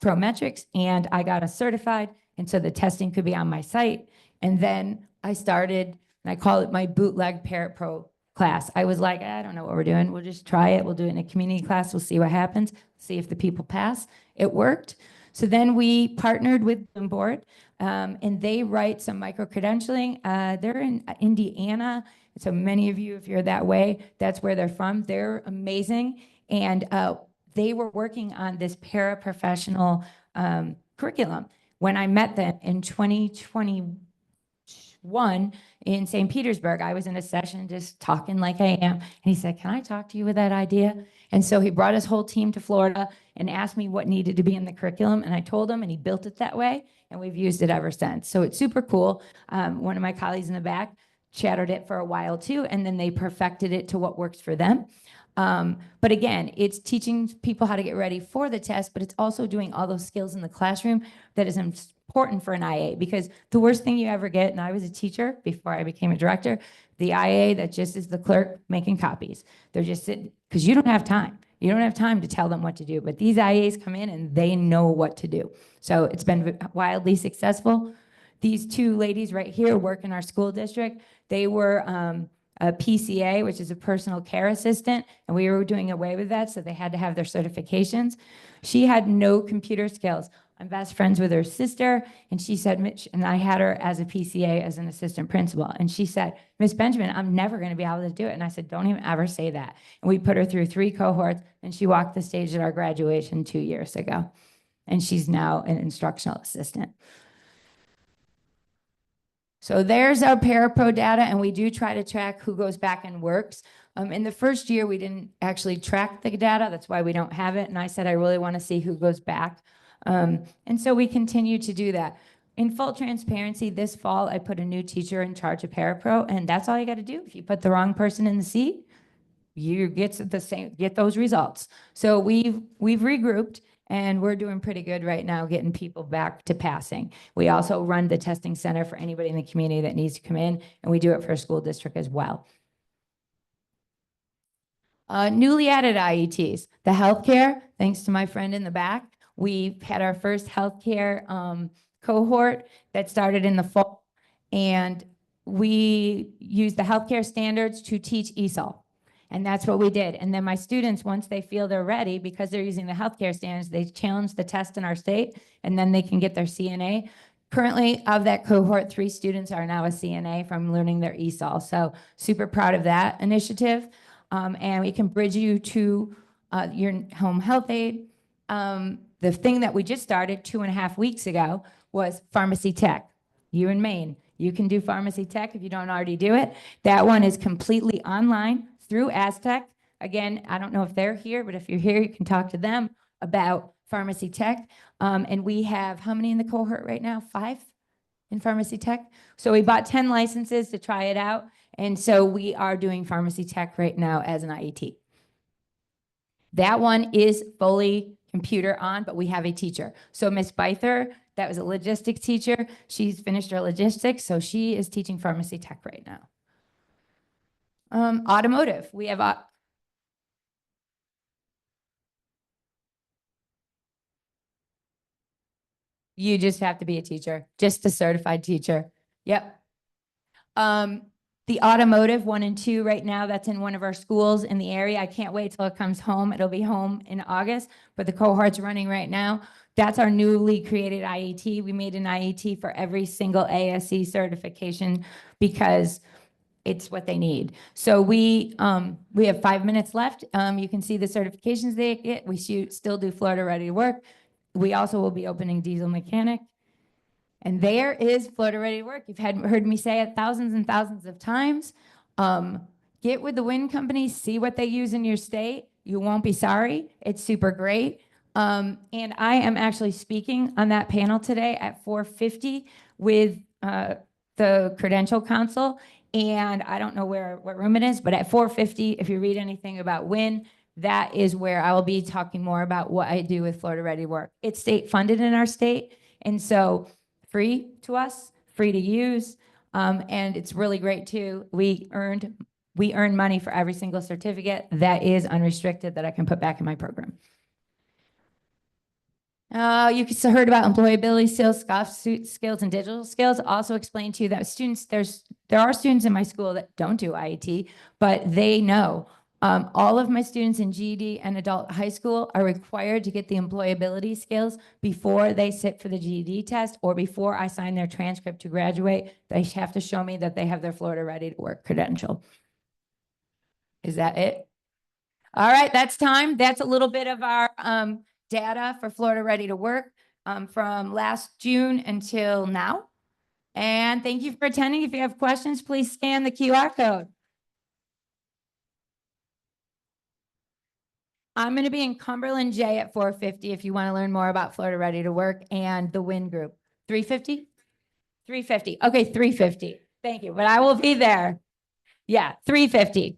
Prometrics and I got us certified. And so the testing could be on my site. And then I started, and I call it my bootleg Parapro class. I was like, I don't know what we're doing. We'll just try it. We'll do it in a community class. We'll see what happens. See if the people pass. It worked. So then we partnered with Board, and they write some micro-credentialing. They're in Indiana. So many of you, if you're that way, that's where they're from. They're amazing. And they were working on this paraprofessional curriculum. When I met them in 2020, one in St. Petersburg. I was in a session just talking like I am. And he said, can I talk to you with that idea? And so he brought his whole team to Florida and asked me what needed to be in the curriculum. And I told him, and he built it that way. And we've used it ever since. So it's super cool. One of my colleagues in the back chatted it for a while too, and then they perfected it to what works for them. But again, it's teaching people how to get ready for the test, but it's also doing all those skills in the classroom that is important for an IA, because the worst thing you ever get, and I was a teacher before I became a director, the IA that just is the clerk making copies. They're just sitting, because you don't have time. You don't have time to tell them what to do, but these IAs come in and they know what to do. So it's been wildly successful. These two ladies right here work in our school district. They were a PCA, which is a personal care assistant, and we were doing away with that, so they had to have their certifications. She had no computer skills. I'm best friends with her sister, and she said, Mitch, and I had her as a PCA, as an assistant principal, and she said, Miss Benjamin, I'm never going to be able to do it. And I said, don't even ever say that. And we put her through 3 cohorts, and she walked the stage at our graduation 2 years ago, and she's now an instructional assistant. So there's our parapro data, and we do try to track who goes back and works. In the first year, we didn't actually track the data. That's why we don't have it. And I said, I really want to see who goes back. And so we continue to do that. In full transparency, this fall, I put a new teacher in charge of parapro, and that's all you got to do. If you put the wrong person in the seat, you get those results. So we've regrouped, and we're doing pretty good right now getting people back to passing. We also run the testing center for anybody in the community that needs to come in, and we do it for a school district as well. Newly added IETs, the healthcare, thanks to my friend in the back. We've had our first healthcare cohort that started in the fall, and we use the healthcare standards to teach ESOL. And that's what we did. And then my students, once they feel they're ready, because they're using the healthcare standards, they challenge the test in our state, and then they can get their CNA. Currently, of that cohort, 3 students are now a CNA from learning their ESOL. So super proud of that initiative. And we can bridge you to your home health aide. The thing that we just started 2.5 weeks ago was pharmacy tech. You in Maine, you can do pharmacy tech if you don't already do it. That one is completely online through Aztec. Again, I don't know if they're here, but if you're here, you can talk to them about pharmacy tech. And we have how many in the cohort right now? 5 in pharmacy tech. So we bought 10 licenses to try it out. And so we are doing pharmacy tech right now as an IET. That one is fully computer on, but we have a teacher. So Miss Byther, that was a logistics teacher. She's finished her logistics, so she is teaching pharmacy tech right now. Automotive, we have you just have to be a teacher, just a certified teacher. Yep. The automotive 1 and 2 right now, that's in one of our schools in the area. I can't wait till it comes home. It'll be home in August, but the cohort's running right now. That's our newly created IET. We made an IET for every single ASE certification because it's what they need. So we have 5 minutes left. You can see the certifications they get. We still do Florida Ready to Work. We also will be opening diesel mechanic. And there is Florida Ready to Work. You've heard me say it thousands and thousands of times. Get with the wind companies, see what they use in your state. You won't be sorry. It's super great. And I am actually speaking on that panel today at 4:50 with the Credential Council. And I don't know what room it is, but at 4:50, if you read anything about wind, that is where I will be talking more about what I do with Florida Ready to Work. It's state funded in our state. And so free to us, free to use, and it's really great too. We earn money for every single certificate that is unrestricted that I can put back in my program. You heard about employability skills, soft skills, and digital skills. Also explained to you that students, there are students in my school that don't do IET, but they know. All of my students in GED and adult high school are required to get the employability skills before they sit for the GED test or before I sign their transcript to graduate. They have to show me that they have their Florida Ready to Work credential. Is that it? All right, that's time. That's a little bit of our data for Florida Ready to Work from last June until now. And thank you for attending. If you have questions, please scan the QR code. I'm going to be in Cumberland J at 4:50 if you want to learn more about Florida Ready to Work and the WIN group. 3:50? 3:50. Okay, 3:50. Thank you, but I will be there. Yeah, 3:50.